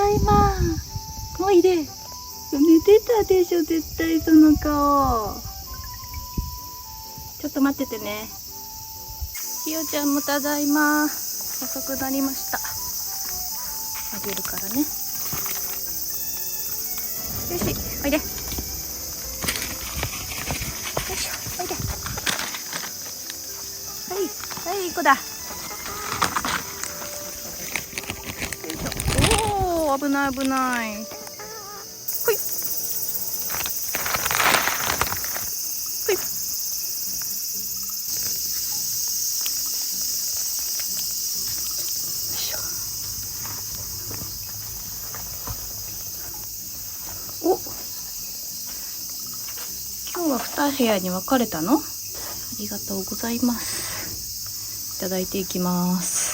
います。おいで。寝てたでしょ、絶対その顔。ちょっと待っててね。ひよちゃんもただいま。遅くなりました。あげるからね。よし、おいで。よいしょ、おいで。はい、はい、いい子だ。よいしょ。おー、危ない危ない。ほい。ほい。お、今日は2部屋に分かれたの？ありがとうございます。いただいていきます。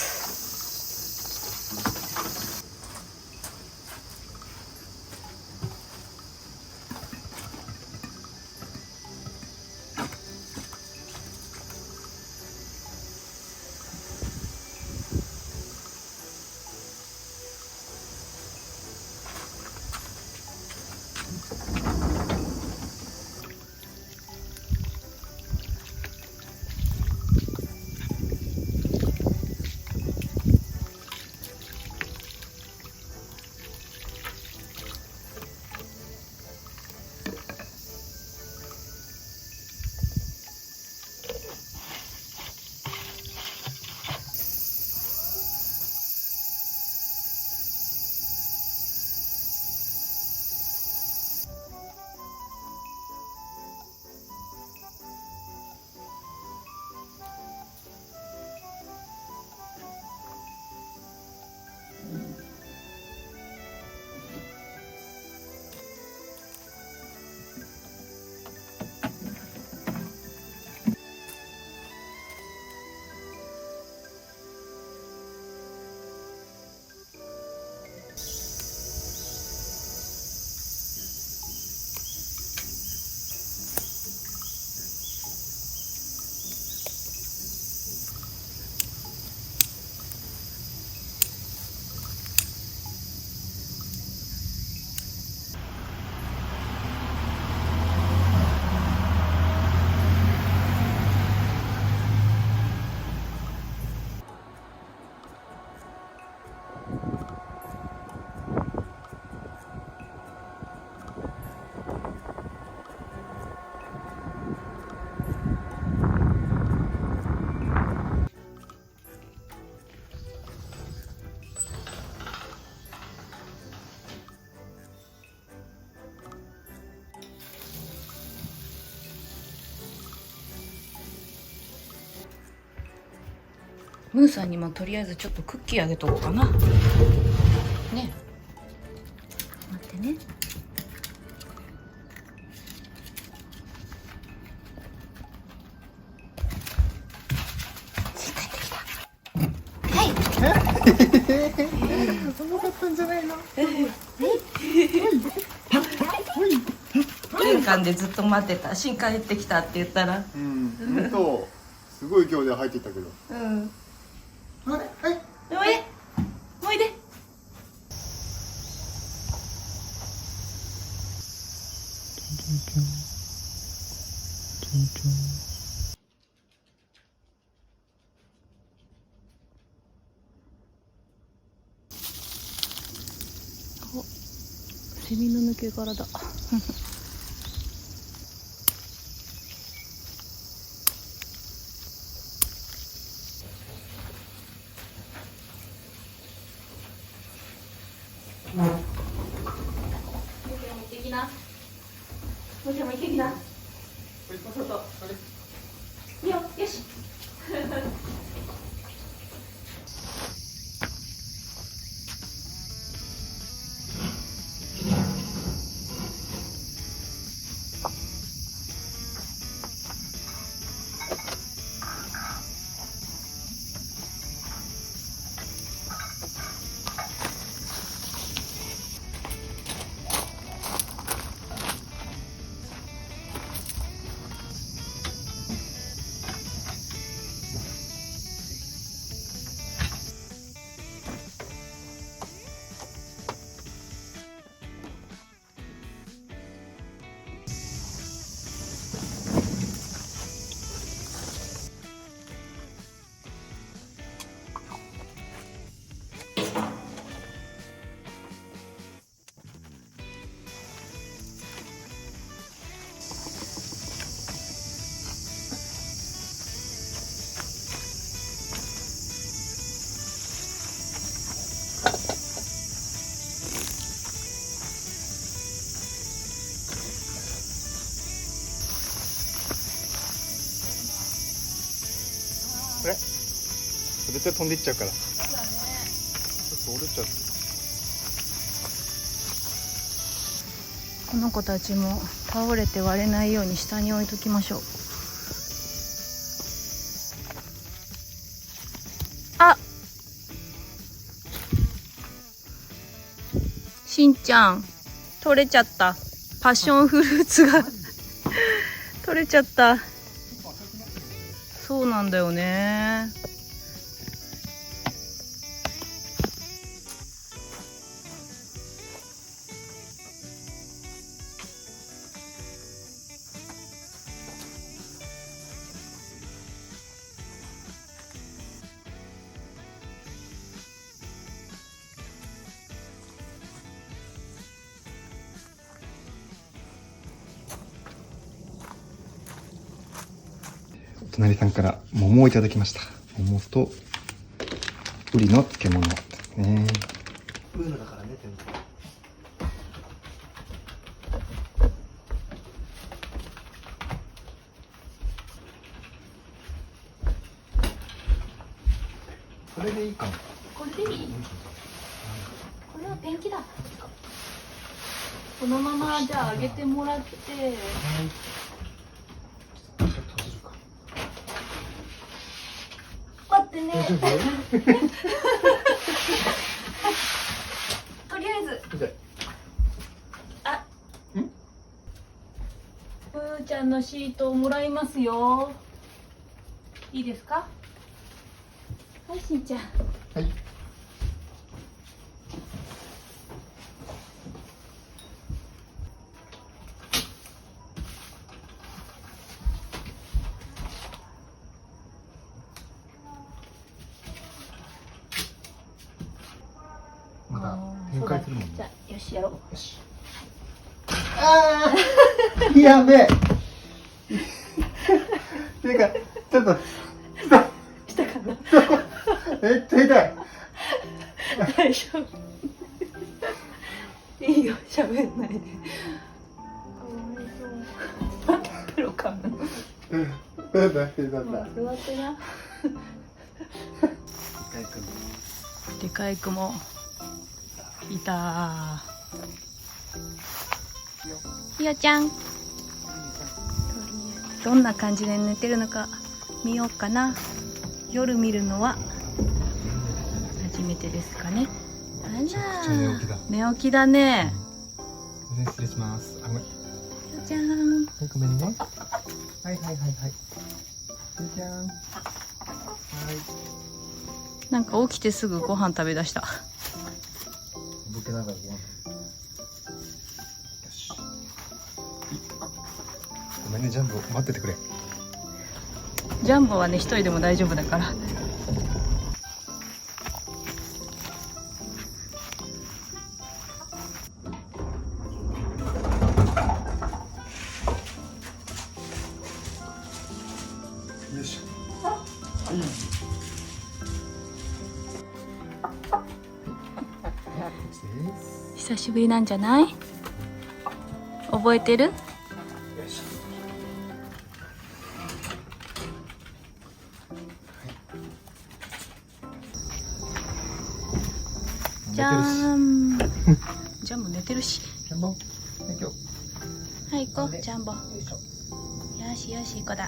ムーさんにもとりあえずちょっとクッキーあげとこうかな。ね。待ってね。帰ってきた。はい。重かったんじゃないの？玄関でずっと待ってた。新帰ってきたって言ったら。うん。本当。すごい勢いで入っていったけど。うん。あれ、はい。おいで。おいで。お、セミの抜け殻だ。もうちゃんも行ってきな。もうちゃんも行ってきな。そうそう。いいよ、よし。絶対飛んでいっちゃうから。ちそうだね。ょっと折れちゃって。この子たちも倒れて割れないように下に置いときましょう。あ、しんちゃん取れちゃった。パッションフルーツが取れちゃった。そうなんだよね。お隣さんから桃をいただきました。桃とウリの漬物ですね。ウールだからね、全部。これでいいかも。これでいい？これはペンキだ。このままじゃあ揚げてもらって。待ってね。とりあえず。あ。ふーちゃんのシートをもらいますよ。いいですか？はい、しんちゃん。はい。まだ展開するもんね。じゃあよしやろう。よし。ああ、やべえ。ていうか、ちょっと。したかな。めっちゃ痛い。大丈夫。いいよ、喋んないで。黒かな。なんだってなんだ。座ってな。でかい雲。いた。ひよちゃん。どんな感じで寝てるのか見ようかな。夜見るのは初めてですかね。あら、寝起きだね。失礼します。あ、ごめん。ひよちゃん。はい、ごめんね。はいはいはいはい。ひよちゃん。はい。なんか起きてすぐご飯食べだした。ボケながらご飯。よし。ごめんね、ジャンボ待っててくれ。ジャンボはね、一人でも大丈夫だから。よいしょ。久しぶりなんじゃない？覚えてる？じゃーん。ジャンボ寝てるし。ジャンボ、はい今日。はい行こう、ジャンボ。よよいしょ。しよし、行こうだ。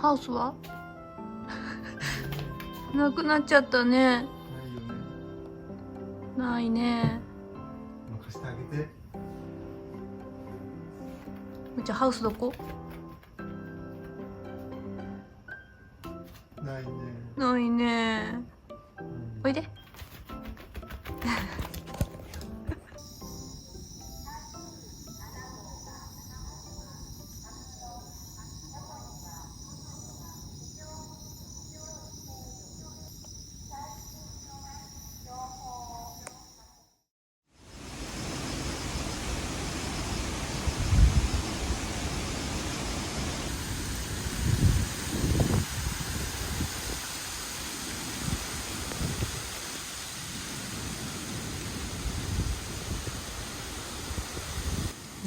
ハウスはなくなっちゃったね。ないよね。ないね。任せてあげて。うちハウスどこ？ないね。ないね。おいで。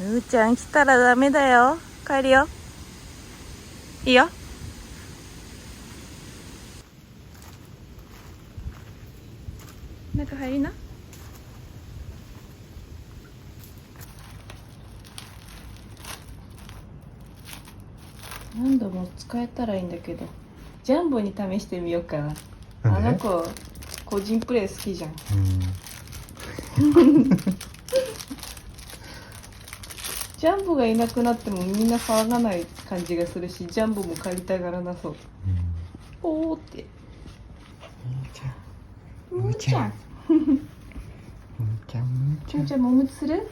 ーちゃん来たらダメだよ。帰るよ。いいよ。中入りな。何度も使えたらいいんだけど、ジャンボに試してみようかな。あの子個人プレイ好きじゃん。ジャンボがいなくなってもみんな騒がない感じがするし、ジャンボも帰りたがらなそう。おーって。むーちゃん。むーちゃんもおむつする？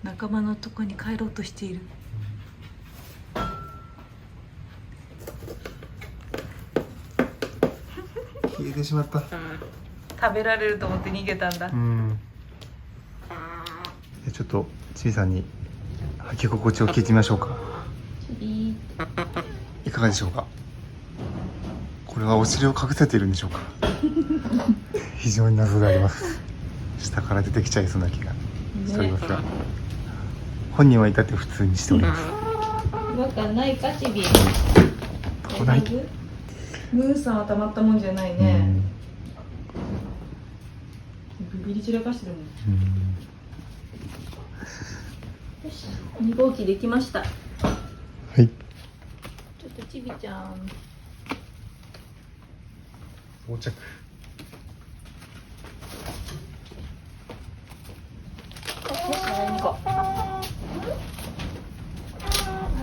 仲間のとこに帰ろうとしている。消えてしまった。食べられると思って逃げたんだ。ちょっとちびさんに履き心地を聞いてみましょうか。いかがでしょうか。これはお尻を隠せているんでしょうか。非常に謎であります。下から出てきちゃいそうな気がしておりますが、本人は至って普通にしております。違和感ないか、ちび。ない。ムーさんはたまったもんじゃないね。ビビり散らかしてるもん。よし、2号機できました。はい。ちょっとちびちゃん。到着。洗いに行こう。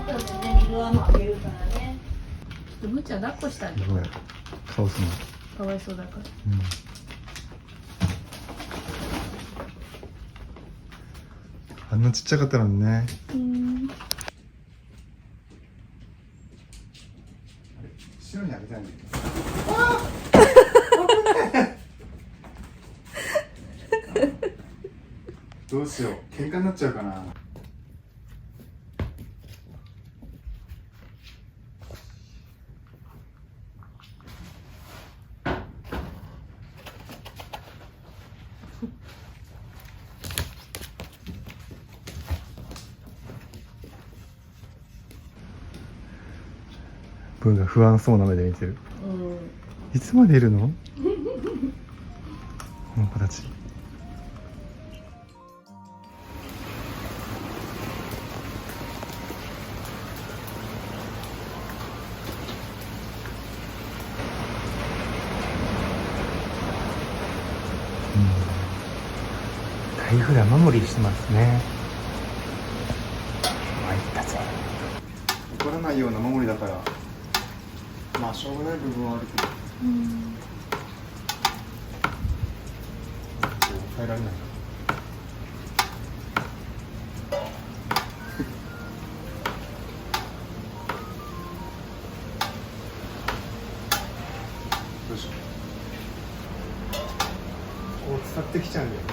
後でね、水はあげるからね。ちょっとむーちゃん抱っこしてあげる。顔すんの。かわいそうだから。あんなちっちゃかったのにね。後ろにあげたいんだけど。どうしよう、喧嘩になっちゃうかな。ブンが不安そうな目で見てる。いつまでいるの？この子たち。台風雨漏りしてますね。参ったぜ。怒らないような守りだから、まあしょうがない部分はあるけど、抑えられない。どうしよう。こう伝ってきちゃうんだよね。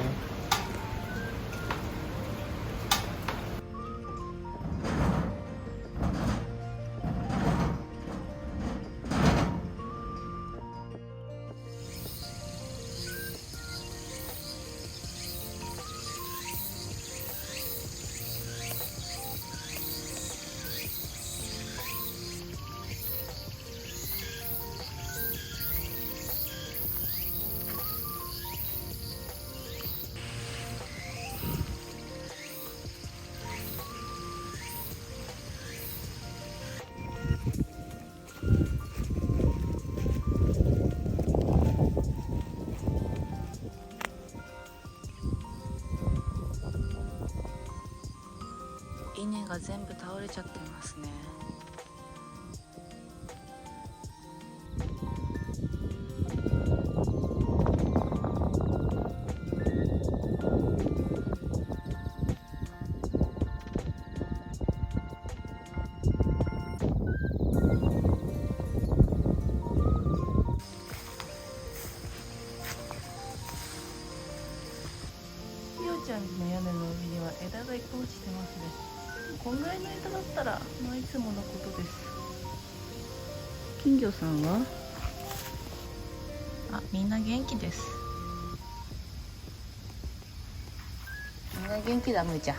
稲が全部倒れちゃってますね。ら、まあ、いつものことです。金魚さんはみんな元気です。みんな元気だ、むーちゃん。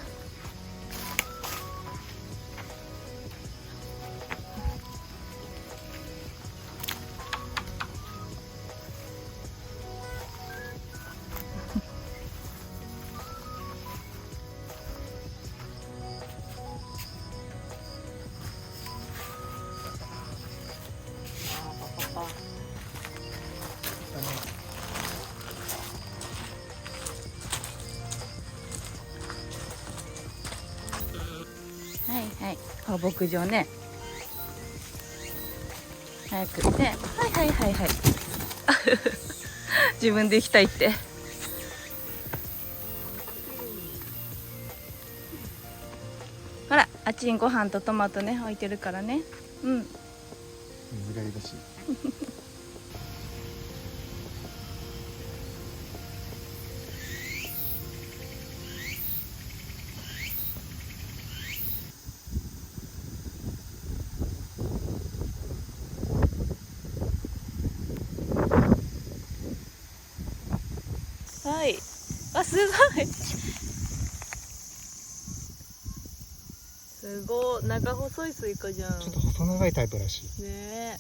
はいはい、放牧場ね。早くね。はいはいはいはい。自分で行きたいって。ほら、あっちにご飯とトマトね置いてるからね。うん。水がいいらしい。はい。あ、すごい。すごい、長細いスイカじゃん。ちょっと細長いタイプらしい。ねえ。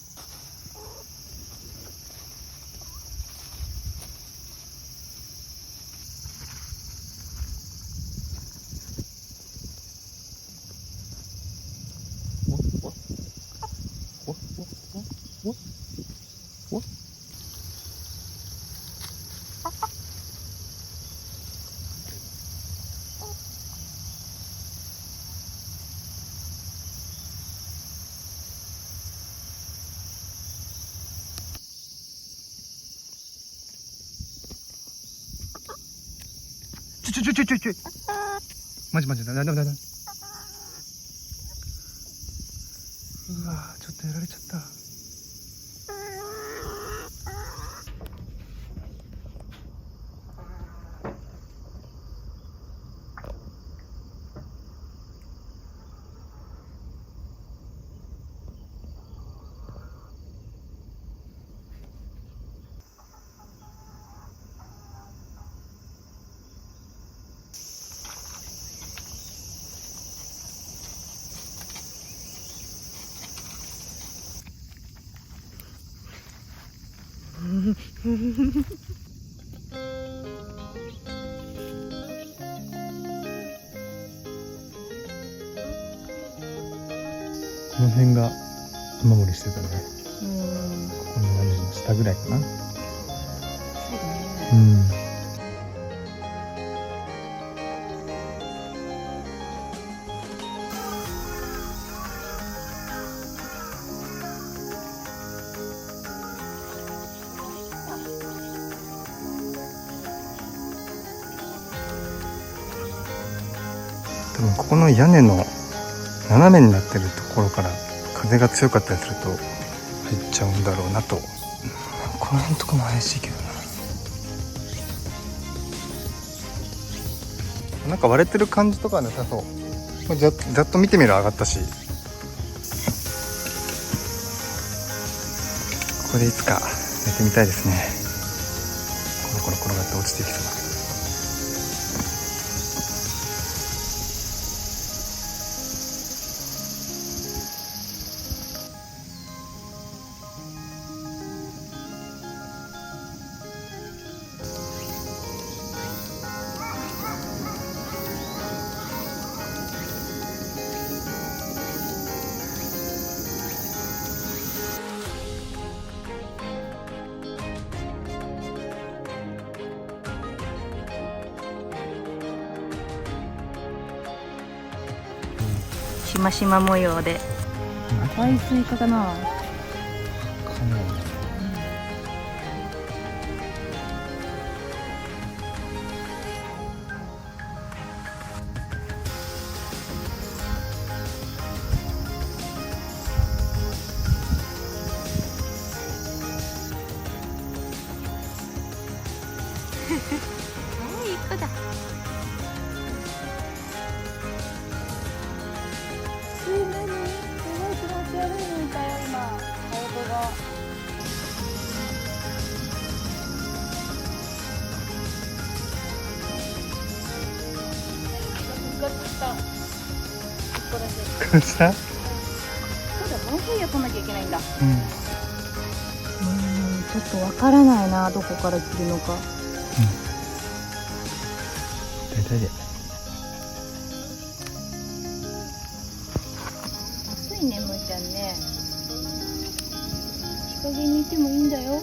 ちょい。マジだ。うわー、ちょっとやられちゃった。この辺が雨漏りしてたね。この屋根の下ぐらいかな。そうだね。うん。多分ここの屋根の斜めになってるところから風が強かったりすると入っちゃうんだろうなと。この辺とかも怪しいけどな。なんか割れてる感じとかはなさそう。ざっと見てみる上がったし、ここでいつか寝てみたいですね。コロコロ転がって落ちていきそうだ。しましま模様で赤いスイカかな。いい子だ。すごいから下。そうだ、もうちょい寄らなきゃいけないんだ。うん。ちょっとわからないな、どこから切るのか。大体で。暑いね、むーちゃんね。日陰にいてもいいんだよ。